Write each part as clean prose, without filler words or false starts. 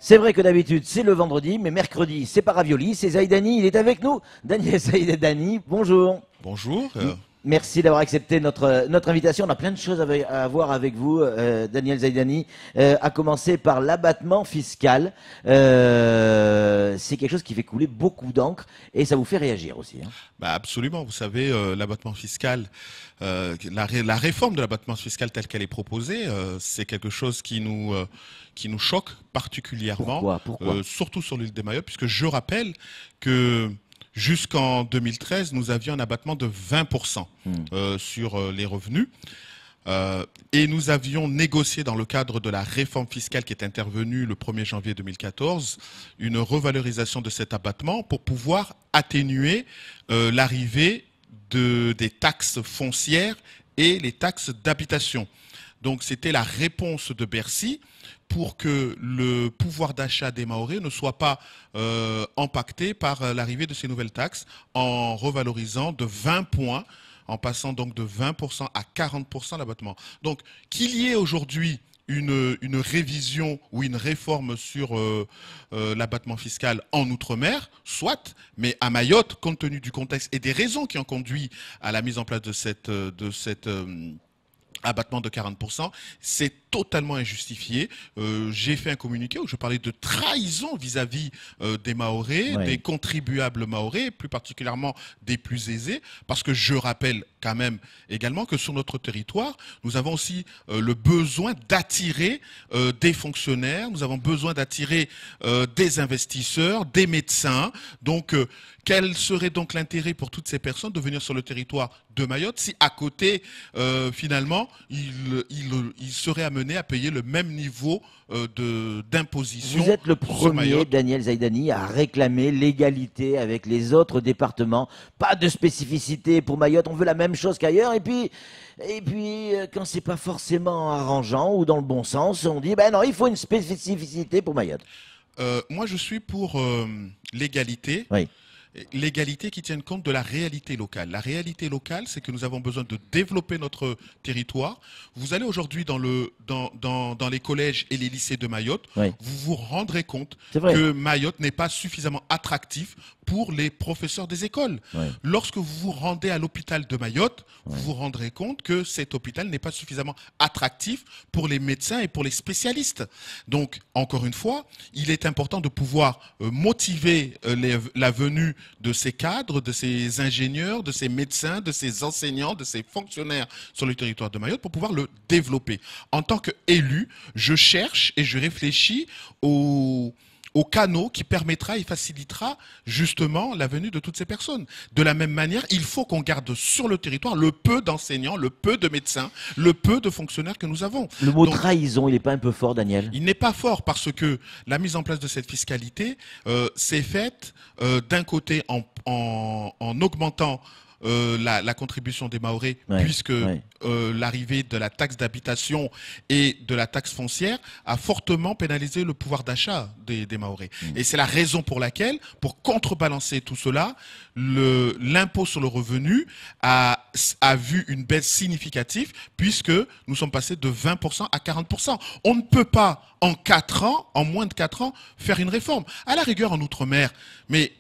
C'est vrai que d'habitude, c'est le vendredi, mais mercredi, c'est pas ravioli, c'est Zaidani, il est avec nous. Daniel Zaidani, bonjour. Bonjour. Merci d'avoir accepté notre invitation. On a plein de choses à voir avec vous, Daniel Zaidani, à commencer par l'abattement fiscal. C'est quelque chose qui fait couler beaucoup d'encre et ça vous fait réagir aussi. Hein. Bah absolument. Vous savez, l'abattement fiscal, la réforme de l'abattement fiscal telle qu'elle est proposée, c'est quelque chose qui nous choque particulièrement. Pourquoi surtout sur l'île de Mayotte, puisque je rappelle que jusqu'en 2013, nous avions un abattement de 20% sur les revenus. Et nous avions négocié dans le cadre de la réforme fiscale qui est intervenue le 1er janvier 2014, une revalorisation de cet abattement pour pouvoir atténuer l'arrivée des taxes foncières et les taxes d'habitation. Donc c'était la réponse de Bercy pour que le pouvoir d'achat des Mahorais ne soit pas impacté par l'arrivée de ces nouvelles taxes en revalorisant de 20 points, en passant donc de 20% à 40% l'abattement. Donc qu'il y ait aujourd'hui une révision ou une réforme sur l'abattement fiscal en Outre-mer, soit, mais à Mayotte, compte tenu du contexte et des raisons qui ont conduit à la mise en place de cette abattement de 40%, c'est totalement injustifié. J'ai fait un communiqué où je parlais de trahison vis-à-vis des Mahorais, des contribuables mahorais, plus particulièrement des plus aisés, parce que je rappelle quand même également que sur notre territoire, nous avons aussi le besoin d'attirer des fonctionnaires, nous avons besoin d'attirer des investisseurs, des médecins. Donc, quel serait donc l'intérêt pour toutes ces personnes de venir sur le territoire de Mayotte si à côté, finalement, ils seraient amenés à payer le même niveau d'imposition? Vous êtes le premier, Daniel Zaidani, à réclamer l'égalité avec les autres départements. Pas de spécificité pour Mayotte, on veut la même chose qu'ailleurs. Et puis quand c'est pas forcément arrangeant ou dans le bon sens, on dit ben non, il faut une spécificité pour Mayotte. Moi, je suis pour l'égalité. Oui. L'égalité qui tienne compte de la réalité locale. La réalité locale, c'est que nous avons besoin de développer notre territoire. Vous allez aujourd'hui dans les collèges et les lycées de Mayotte, vous vous rendrez compte que Mayotte n'est pas suffisamment attractif pour les professeurs des écoles. Lorsque vous vous rendez à l'hôpital de Mayotte, vous vous rendrez compte que cet hôpital n'est pas suffisamment attractif pour les médecins et pour les spécialistes. Donc, encore une fois, il est important de pouvoir motiver la venue de ces cadres, de ces ingénieurs, de ces médecins, de ces enseignants, de ces fonctionnaires sur le territoire de Mayotte pour pouvoir le développer. En tant qu'élu, je cherche et je réfléchis au canot qui permettra et facilitera justement la venue de toutes ces personnes. De la même manière, il faut qu'on garde sur le territoire le peu d'enseignants, le peu de médecins, le peu de fonctionnaires que nous avons. Le mot trahison, il n'est pas un peu fort, Daniel? Il n'est pas fort parce que la mise en place de cette fiscalité s'est faite d'un côté en augmentant la contribution des Mahorais, puisque l'arrivée de la taxe d'habitation et de la taxe foncière a fortement pénalisé le pouvoir d'achat des Mahorais. Et c'est la raison pour laquelle, pour contrebalancer tout cela, l'impôt sur le revenu a vu une baisse significative, puisque nous sommes passés de 20% à 40%. On ne peut pas, en moins de 4 ans, faire une réforme. À la rigueur en Outre-mer, mais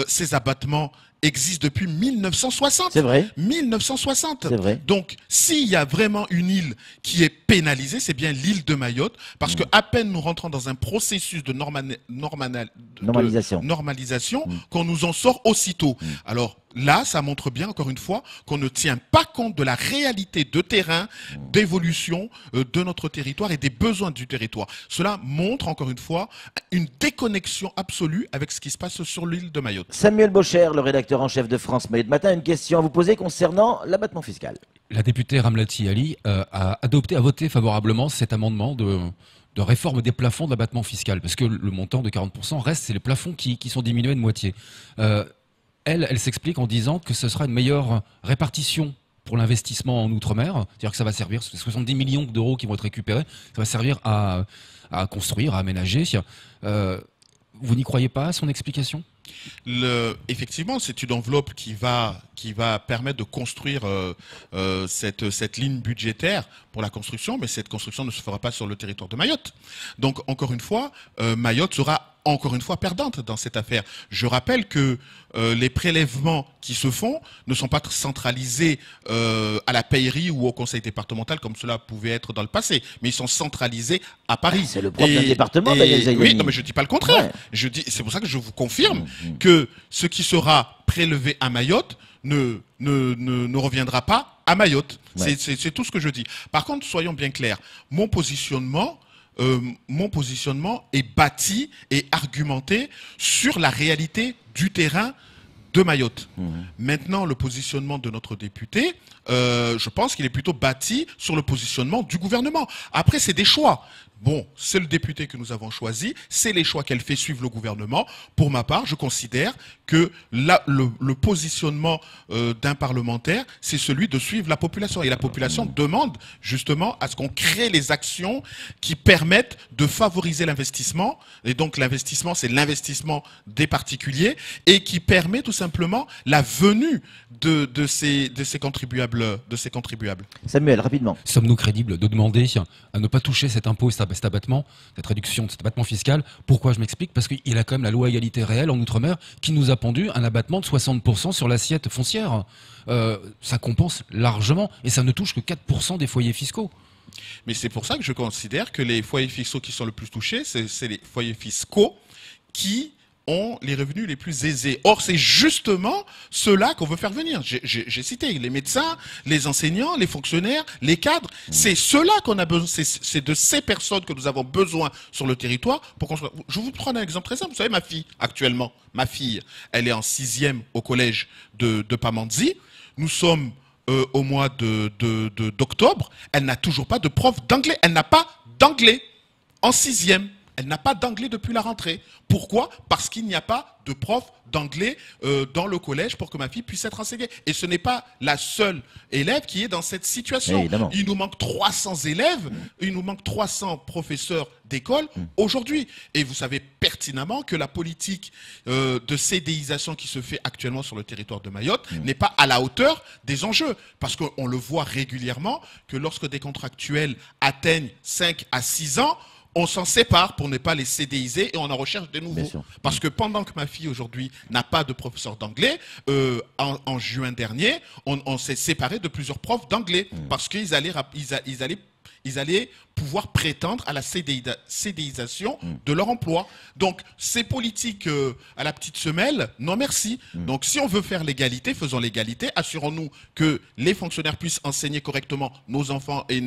ces abattements existe depuis 1960. C'est vrai. 1960. C'est vrai. Donc, s'il y a vraiment une île qui est pénalisée, c'est bien l'île de Mayotte, parce que à peine nous rentrons dans un processus de normalisation, qu'on nous en sort aussitôt. Alors là, ça montre bien, encore une fois, qu'on ne tient pas compte de la réalité de terrain, d'évolution de notre territoire et des besoins du territoire. Cela montre, encore une fois, une déconnexion absolue avec ce qui se passe sur l'île de Mayotte. Samuel Bocher, le rédacteur en chef de France Mayotte Matin, une question à vous poser concernant l'abattement fiscal. La députée Ramlati Ali a voté favorablement cet amendement de réforme des plafonds d'abattement fiscal, parce que le montant de 40% reste, c'est les plafonds qui sont diminués de moitié. Elle s'explique en disant que ce sera une meilleure répartition pour l'investissement en Outre-mer, c'est-à-dire que ça va servir, 70 millions d'euros qui vont être récupérés, ça va servir à construire, à aménager. Vous n'y croyez pas à son explication ? Effectivement, c'est une enveloppe qui va permettre de construire cette ligne budgétaire pour la construction, mais cette construction ne se fera pas sur le territoire de Mayotte. Donc, encore une fois, Mayotte sera encore une fois perdante dans cette affaire. Je rappelle que les prélèvements qui se font ne sont pas centralisés à la paillerie ou au conseil départemental comme cela pouvait être dans le passé, mais ils sont centralisés à Paris. C'est le propre d'un département, Daniel Zaïdani. Oui, non, mais je dis pas le contraire. Ouais. C'est pour ça que je vous confirme que ce qui sera prélevé à Mayotte ne reviendra pas à Mayotte. Ouais. C'est tout ce que je dis. Par contre, soyons bien clairs. Mon positionnement est bâti et argumenté sur la réalité du terrain de Mayotte. Maintenant, le positionnement de notre député, je pense qu'il est plutôt bâti sur le positionnement du gouvernement. Après, c'est des choix. Bon, c'est le député que nous avons choisi, c'est les choix qu'elle fait suivre le gouvernement. Pour ma part, je considère que le positionnement d'un parlementaire, c'est celui de suivre la population. Et la population demande justement à ce qu'on crée les actions qui permettent de favoriser l'investissement. Et donc l'investissement, c'est l'investissement des particuliers et qui permet tout simplement la venue de ces contribuables. Samuel, rapidement. Sommes-nous crédibles de demander à ne pas toucher cet impôt, cet abattement, cette réduction, cet abattement fiscal? Pourquoi? Je m'explique. Parce qu'il a quand même la loi égalité réelle en Outre-mer qui nous a pendu un abattement de 60% sur l'assiette foncière. Ça compense largement et ça ne touche que 4% des foyers fiscaux. Mais c'est pour ça que je considère que les foyers fiscaux qui sont le plus touchés, c'est les foyers fiscaux qui ont les revenus les plus aisés. Or, c'est justement ceux-là qu'on veut faire venir. J'ai cité les médecins, les enseignants, les fonctionnaires, les cadres. C'est ceux-là qu'on a besoin. C'est de ces personnes que nous avons besoin sur le territoire pour qu'on soit... Je vous prends un exemple très simple. Vous savez, ma fille, actuellement, elle est en 6e au collège de Pamandzi. Nous sommes au mois d'octobre. Elle n'a toujours pas de prof d'anglais. Elle n'a pas d'anglais en 6e. Elle n'a pas d'anglais depuis la rentrée. Pourquoi? Parce qu'il n'y a pas de prof d'anglais dans le collège pour que ma fille puisse être enseignée. Et ce n'est pas la seule élève qui est dans cette situation. Il nous manque 300 élèves, il nous manque 300 professeurs d'école aujourd'hui. Et vous savez pertinemment que la politique de CDIsation qui se fait actuellement sur le territoire de Mayotte n'est pas à la hauteur des enjeux. Parce qu'on le voit régulièrement que lorsque des contractuels atteignent 5 à 6 ans, on s'en sépare pour ne pas les CDiser et on en recherche de nouveaux. Parce que pendant que ma fille aujourd'hui n'a pas de professeur d'anglais, en juin dernier, on s'est séparé de plusieurs profs d'anglais parce qu'ils allaient pouvoir prétendre à la CDIsation de leur emploi. Donc, ces politiques à la petite semelle, non merci. Donc, si on veut faire l'égalité, faisons l'égalité. Assurons-nous que les fonctionnaires puissent enseigner correctement nos enfants et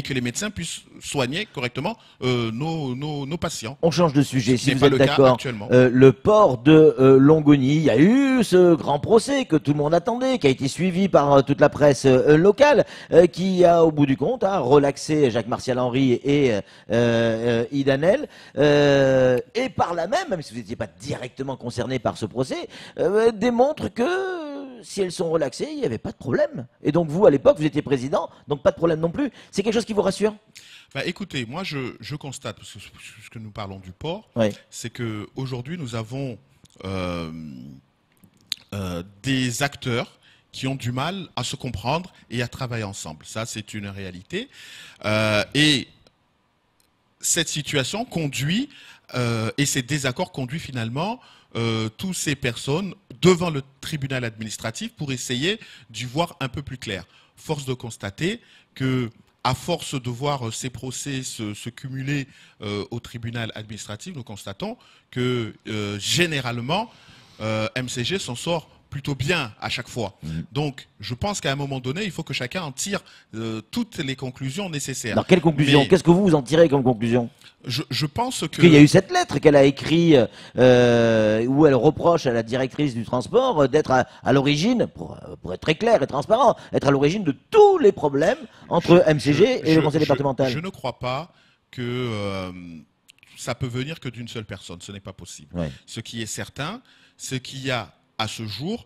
que les médecins puissent soigner correctement nos patients. On change de sujet, si vous êtes d'accord. Le port de Longoni, il y a eu ce grand procès que tout le monde attendait, qui a été suivi par toute la presse locale, qui a, au bout du compte, relaxé Jacques Martial Henry et Idanel, et par là même si vous n'étiez pas directement concerné par ce procès, démontre que si elles sont relaxées, il n'y avait pas de problème. Et donc vous, à l'époque, vous étiez président, donc pas de problème non plus. C'est quelque chose qui vous rassure? Écoutez, moi je constate, parce que nous parlons du port, c'est qu'aujourd'hui nous avons des acteurs qui ont du mal à se comprendre et à travailler ensemble. Ça, c'est une réalité. Et cette situation conduit, et ces désaccords conduisent finalement toutes ces personnes devant le tribunal administratif pour essayer d'y voir un peu plus clair. Force de constater que, à force de voir ces procès se cumuler au tribunal administratif, nous constatons que généralement, MCG s'en sort plutôt bien à chaque fois. Donc, je pense qu'à un moment donné, il faut que chacun en tire toutes les conclusions nécessaires. Alors, quelle conclusion? Qu'est-ce que vous en tirez comme conclusion? Je pense que... Il y a eu cette lettre qu'elle a écrite où elle reproche à la directrice du transport d'être à l'origine, pour être très clair et transparent, être à l'origine de tous les problèmes entre MCG et le conseil départemental. Je ne crois pas que ça peut venir que d'une seule personne. Ce n'est pas possible. Ce qui est certain, c'est qu'il y a à ce jour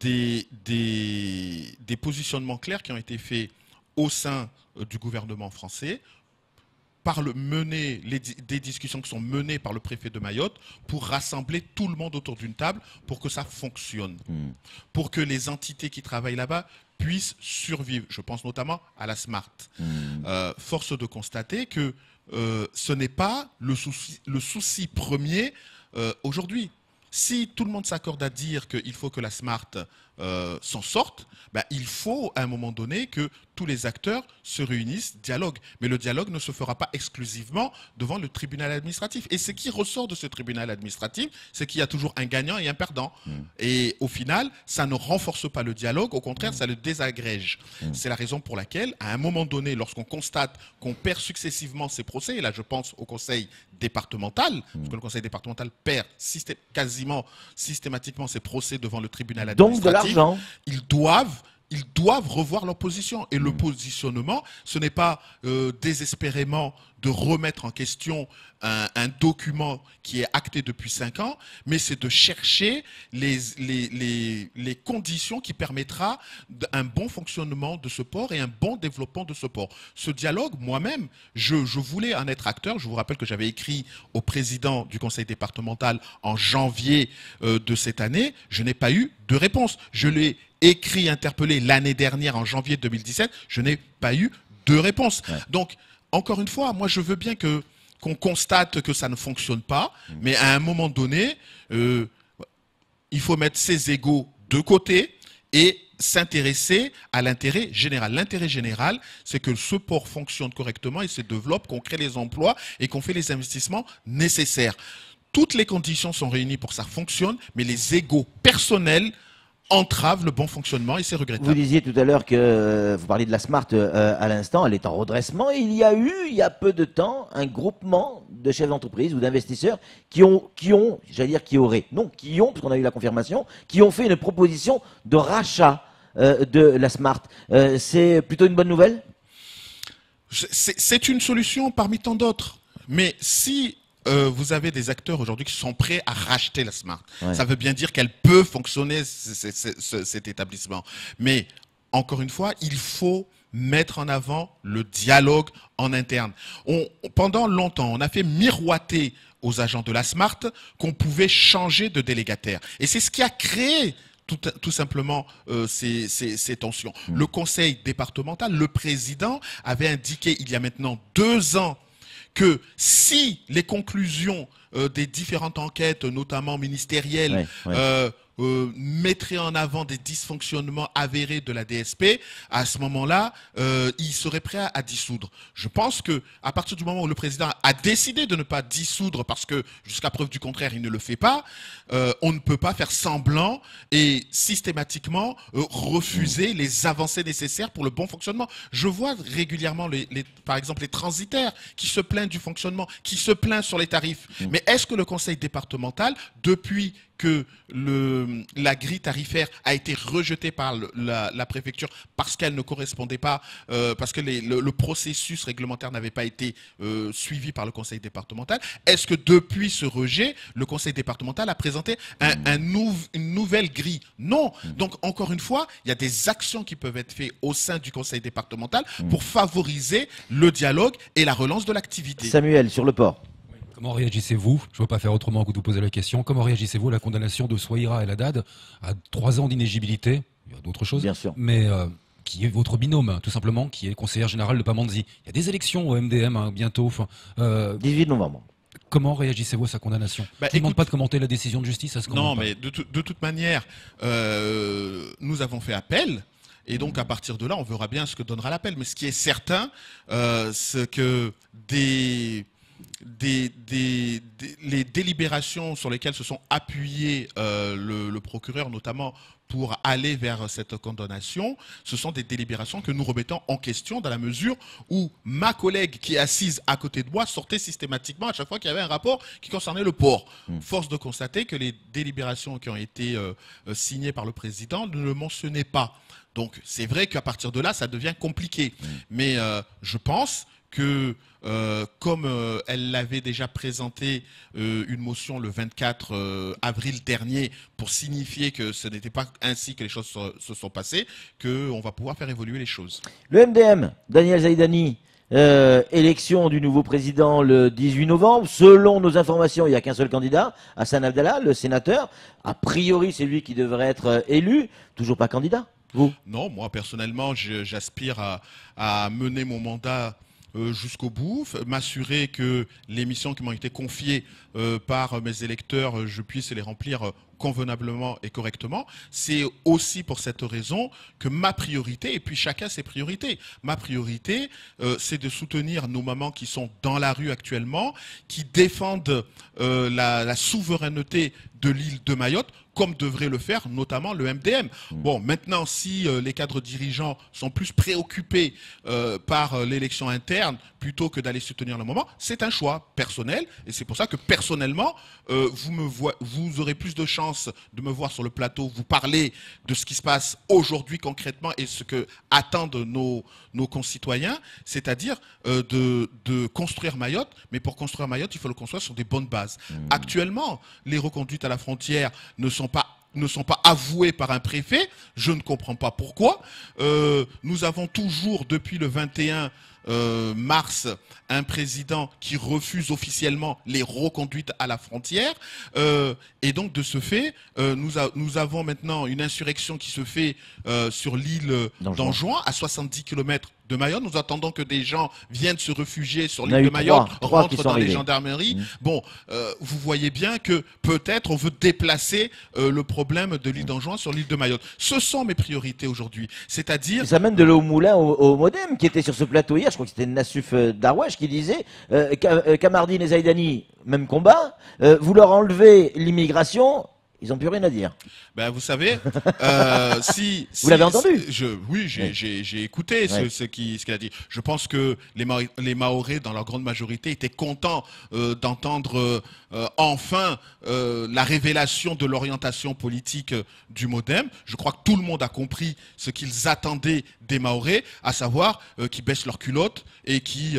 des positionnements clairs qui ont été faits au sein du gouvernement français des discussions qui sont menées par le préfet de Mayotte pour rassembler tout le monde autour d'une table pour que ça fonctionne, pour que les entités qui travaillent là-bas puissent survivre. Je pense notamment à la Smart. Force de constater que ce n'est pas le souci premier aujourd'hui. Si tout le monde s'accorde à dire qu'il faut que la Smart s'en sorte, ben, il faut à un moment donné que tous les acteurs se réunissent, dialoguent. Mais le dialogue ne se fera pas exclusivement devant le tribunal administratif. Et ce qui ressort de ce tribunal administratif, c'est qu'il y a toujours un gagnant et un perdant. Et au final, ça ne renforce pas le dialogue, au contraire, ça le désagrège. C'est la raison pour laquelle, à un moment donné, lorsqu'on constate qu'on perd successivement ces procès, et là je pense au conseil départemental, parce que le conseil départemental perd quasiment systématiquement ses procès devant le tribunal administratif. Donc de l'argent. Ils doivent revoir leur position. Et le positionnement, ce n'est pas désespérément de remettre en question un document qui est acté depuis 5 ans, mais c'est de chercher les conditions qui permettra un bon fonctionnement de ce port et un bon développement de ce port. Ce dialogue, moi-même, je voulais en être acteur. Je vous rappelle que j'avais écrit au président du conseil départemental en janvier de cette année. Je n'ai pas eu de réponse. Je l'ai écrit, interpellé l'année dernière en janvier 2017. Je n'ai pas eu de réponse. Ouais. Donc, encore une fois, moi je veux bien qu'on constate que ça ne fonctionne pas, mais à un moment donné, il faut mettre ses égos de côté et s'intéresser à l'intérêt général. L'intérêt général, c'est que ce port fonctionne correctement et se développe, qu'on crée les emplois et qu'on fait les investissements nécessaires. Toutes les conditions sont réunies pour que ça fonctionne, mais les égos personnels entrave le bon fonctionnement et c'est regrettable. Vous disiez tout à l'heure que vous parliez de la Smart à l'instant, elle est en redressement. Et il y a eu, il y a peu de temps, un groupement de chefs d'entreprise ou d'investisseurs qui ont, parce qu'on a eu la confirmation, qui ont fait une proposition de rachat de la Smart. C'est plutôt une bonne nouvelle? C'est une solution parmi tant d'autres. Mais si vous avez des acteurs aujourd'hui qui sont prêts à racheter la Smart. Ouais. Ça veut bien dire qu'elle peut fonctionner, cet établissement. Mais, encore une fois, il faut mettre en avant le dialogue en interne. Pendant longtemps, on a fait miroiter aux agents de la Smart qu'on pouvait changer de délégataire. Et c'est ce qui a créé tout simplement ces tensions. Le conseil départemental, le président avait indiqué il y a maintenant 2 ans que si les conclusions des différentes enquêtes, notamment ministérielles, mettrait en avant des dysfonctionnements avérés de la DSP, à ce moment-là, il serait prêt à dissoudre. Je pense que à partir du moment où le président a décidé de ne pas dissoudre, parce que jusqu'à preuve du contraire, il ne le fait pas, on ne peut pas faire semblant et systématiquement refuser les avancées nécessaires pour le bon fonctionnement. Je vois régulièrement, par exemple, les transitaires qui se plaignent du fonctionnement, qui se plaignent sur les tarifs. Mais est-ce que le conseil départemental, depuis que la grille tarifaire a été rejetée par la préfecture parce qu'elle ne correspondait pas, parce que le processus réglementaire n'avait pas été suivi par le conseil départemental. Est-ce que depuis ce rejet, le conseil départemental a présenté une nouvelle grille? Non. Donc, encore une fois, il y a des actions qui peuvent être faites au sein du conseil départemental pour favoriser le dialogue et la relance de l'activité. Samuel, sur le port. Comment réagissez-vous, je ne peux pas faire autrement que de vous poser la question, comment réagissez-vous à la condamnation de Souaïra El Haddad à 3 ans d'inéligibilité? Il y a d'autres choses, bien sûr, mais qui est votre binôme, tout simplement, qui est le conseiller général de Pamandzi. Il y a des élections au MDM bientôt. 18 novembre. Comment réagissez-vous à sa condamnation? Je ne demande pas de commenter la décision de justice, ça se commente pas. Non, mais de toute manière, nous avons fait appel. Et donc, à partir de là, on verra bien ce que donnera l'appel. Mais ce qui est certain, c'est que les délibérations sur lesquelles se sont appuyés le procureur, notamment pour aller vers cette condamnation, ce sont des délibérations que nous remettons en question dans la mesure où ma collègue qui est assise à côté de moi sortait systématiquement à chaque fois qu'il y avait un rapport qui concernait le port. Force de constater que les délibérations qui ont été signées par le président ne le mentionnaient pas. Donc c'est vrai qu'à partir de là, ça devient compliqué. Mais je pense que comme elle l'avait déjà présenté une motion le 24 avril dernier pour signifier que ce n'était pas ainsi que les choses se sont passées, qu'on va pouvoir faire évoluer les choses. Le MDM, Daniel Zaidani, Élection du nouveau président le 18 novembre. Selon nos informations, il n'y a qu'un seul candidat, Hassan Abdallah, le sénateur. A priori, c'est lui qui devrait être élu. Toujours pas candidat, vous? Non, moi personnellement, j'aspire à mener mon mandat jusqu'au bout, m'assurer que les missions qui m'ont été confiées par mes électeurs, je puisse les remplir convenablement et correctement. C'est aussi pour cette raison que ma priorité, et puis chacun ses priorités, ma priorité, c'est de soutenir nos mamans qui sont dans la rue actuellement, qui défendent la souveraineté de l'île de Mayotte, comme devrait le faire notamment le MDM. Bon, maintenant, si les cadres dirigeants sont plus préoccupés par l'élection interne plutôt que d'aller soutenir le moment, c'est un choix personnel, et c'est pour ça que personnellement, vous aurez plus de chances de me voir sur le plateau, vous parler de ce qui se passe aujourd'hui concrètement et ce que attendent nos concitoyens, c'est-à-dire de construire Mayotte, mais pour construire Mayotte, il faut le construire sur des bonnes bases. Actuellement, les reconduites à la frontière ne sont pas avouées par un préfet, je ne comprends pas pourquoi. Nous avons toujours, depuis le 21 mars, un président qui refuse officiellement les reconduites à la frontière. Et donc, de ce fait, nous avons maintenant une insurrection qui se fait sur l'île d'Anjouan, à 70 km de Mayotte. Nous attendons que des gens viennent se réfugier sur l'île de Mayotte, rentrent dans les gendarmeries. Bon, vous voyez bien que peut-être on veut déplacer le problème de l'île d'Anjouan sur l'île de Mayotte. Ce sont mes priorités aujourd'hui. C'est-à-dire... Ça mène de l'eau au moulin au Modem, qui était sur ce plateau hier. Je crois que c'était Nassuf Darwash qui disait Kamardine et Zaidani, même combat. Vous leur enlevez l'immigration, ils n'ont plus rien à dire. Ben, vous savez, vous l'avez entendu? Oui, j'ai écouté ce qu'il a dit. Je pense que les Mahorais, dans leur grande majorité, étaient contents d'entendre enfin la révélation de l'orientation politique du Modem. Je crois que tout le monde a compris ce qu'ils attendaient des Mahorais, à savoir qu'ils baissent leurs culottes et qui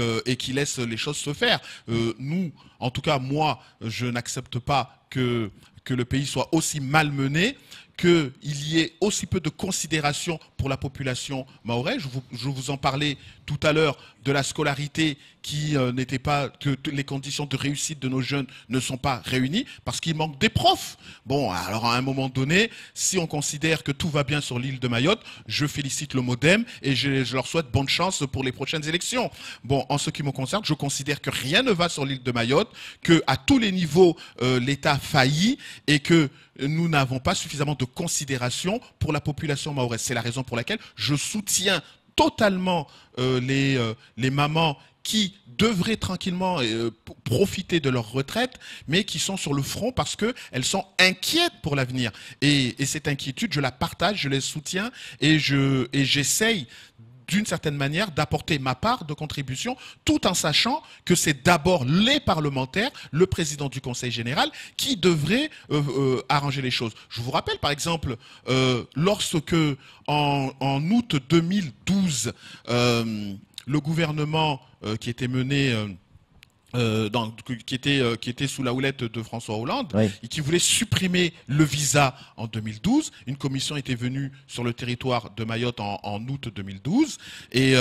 laissent les choses se faire. Nous, en tout cas, moi, je n'accepte pas que le pays soit aussi malmené, qu'il y ait aussi peu de considération pour la population mahoraise. Je vous en parlais tout à l'heure de la scolarité qui n'était pas, que les conditions de réussite de nos jeunes ne sont pas réunies parce qu'il manque des profs. Bon, alors à un moment donné, si on considère que tout va bien sur l'île de Mayotte, je félicite le Modem et je leur souhaite bonne chance pour les prochaines élections. Bon, en ce qui me concerne, je considère que rien ne va sur l'île de Mayotte, que à tous les niveaux l'État faillit et que nous n'avons pas suffisamment de considération pour la population mahoraise. C'est la raison pour laquelle je soutiens totalement les mamans qui devraient tranquillement profiter de leur retraite, mais qui sont sur le front parce qu'elles sont inquiètes pour l'avenir. Et cette inquiétude, je la partage, je les soutiens et j'essaye d'une certaine manière d'apporter ma part de contribution, tout en sachant que c'est d'abord les parlementaires, le président du Conseil général, qui devraient arranger les choses. Je vous rappelle par exemple, lorsque en août 2012, le gouvernement qui était mené... qui était sous la houlette de François Hollande, et qui voulait supprimer le visa en 2012. Une commission était venue sur le territoire de Mayotte en août 2012. Et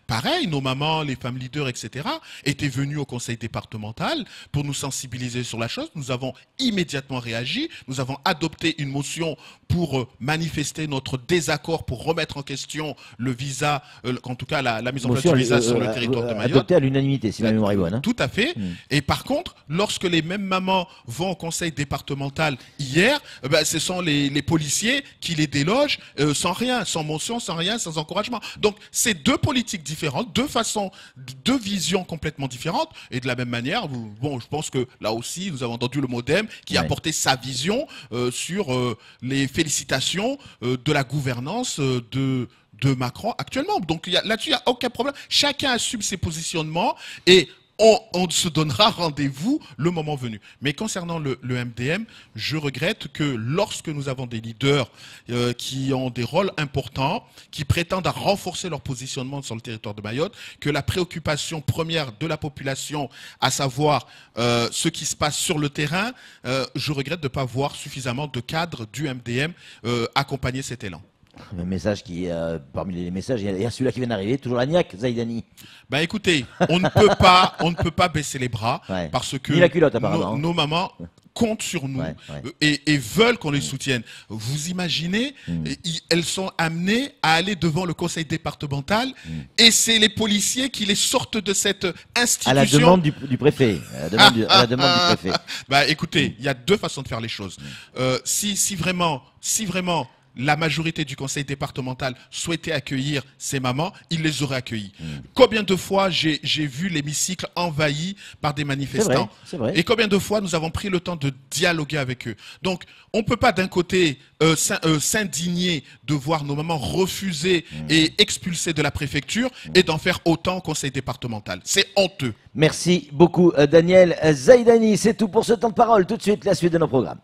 pareil, nos mamans, les femmes leaders, etc., étaient venues au conseil départemental pour nous sensibiliser sur la chose. Nous avons immédiatement réagi. Nous avons adopté une motion pour manifester notre désaccord, pour remettre en question le visa, en tout cas la mise en place du visa sur le territoire de Mayotte. Adopté à l'unanimité, si ma mémoire est bonne. Tout à fait. Et par contre, lorsque les mêmes mamans vont au conseil départemental hier, ce sont les policiers qui les délogent sans rien, sans motion, sans rien, sans encouragement. Donc, c'est deux politiques différentes, deux visions complètement différentes. Et de la même manière, bon, je pense que là aussi, nous avons entendu le Modem qui a apporté sa vision sur les félicitations de la gouvernance de Macron actuellement. Donc là-dessus, il n'y a aucun problème. Chacun assume ses positionnements et on se donnera rendez-vous le moment venu. Mais concernant le MDM, je regrette que lorsque nous avons des leaders qui ont des rôles importants, qui prétendent à renforcer leur positionnement sur le territoire de Mayotte, que la préoccupation première de la population, à savoir ce qui se passe sur le terrain, je regrette de ne pas voir suffisamment de cadres du MDM accompagner cet élan. Un message qui, parmi les messages, il y a celui-là qui vient d'arriver, toujours la niaque, Zaïdani. Ben écoutez, on ne peut pas baisser les bras parce que ni la culotte, apparemment. Nos mamans comptent sur nous et veulent qu'on les soutienne. Vous imaginez, elles sont amenées à aller devant le conseil départemental et c'est les policiers qui les sortent de cette institution. À la demande du préfet. À la demande du préfet. Bah écoutez, il y a deux façons de faire les choses. Si vraiment la majorité du conseil départemental souhaitait accueillir ces mamans, il les aurait accueillis. Combien de fois j'ai vu l'hémicycle envahi par des manifestants? C'est vrai. Et combien de fois nous avons pris le temps de dialoguer avec eux? Donc, on ne peut pas d'un côté s'indigner de voir nos mamans refuser et expulser de la préfecture et d'en faire autant au conseil départemental. C'est honteux. Merci beaucoup, Daniel Zaïdani. C'est tout pour ce temps de parole. Tout de suite, la suite de nos programmes.